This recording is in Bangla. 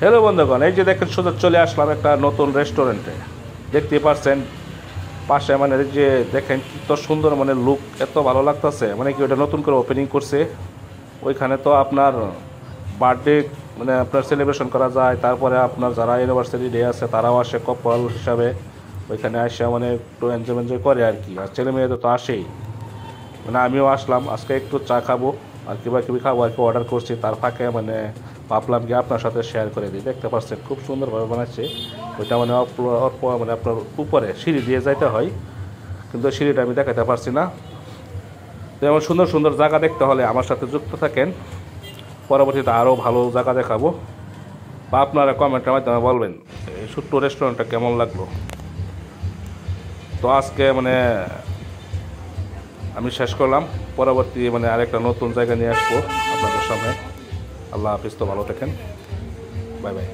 হ্যালো বন্ধুগণ, এই যে দেখেন সোজা চলে আসলাম একটা নতুন রেস্টুরেন্টে। দেখতেই পাচ্ছেন পাশে মানে এই যে দেখেন কি তো সুন্দর, মানে লুক এত ভালো লাগতেছে। মানে কি ওটা নতুন করে ওপেনিং করছে। ওইখানে তো আপনার বার্থডে মানে আপনার সেলিব্রেশন করা যায়। তারপরে আপনার যারা ইউনিভার্সিটি ডে আছে তারাও আসে কপল হিসাবে, ওইখানে আসে মানে একটু এনজয় করে আর কি। আর ছেলে মেয়েদের তো আসেই, মানে আমিও আসলাম আজকে একটু চা খাবো আর কিবা খাবো আর কি, অর্ডার করছি। তার ফাঁকে মানে ভাবলাম কি আপনার সাথে শেয়ার করে দিই। দেখতে পাচ্ছেন খুব সুন্দরভাবে বানাচ্ছে। ওইটা মানে মানে আপনার উপরে সিঁড়ি দিয়ে যাইতে হয়, কিন্তু সিঁড়িটা আমি দেখাতে পারছি না। তো এমন সুন্দর সুন্দর জায়গা দেখতে হলে আমার সাথে যুক্ত থাকেন। পরবর্তীতে আরও ভালো জায়গা দেখাবো, বা আপনারা কমেন্টের মাধ্যমে বলবেন এই ছোট্ট রেস্টুরেন্টটা কেমন লাগলো। তো আজকে মানে আমি শেষ করলাম। পরবর্তী মানে আরেকটা নতুন জায়গা নিয়ে আসবো আপনাদের সামনে। আল্লাহ হাফিজ, তো ভালো থাকেন, বাই বাই।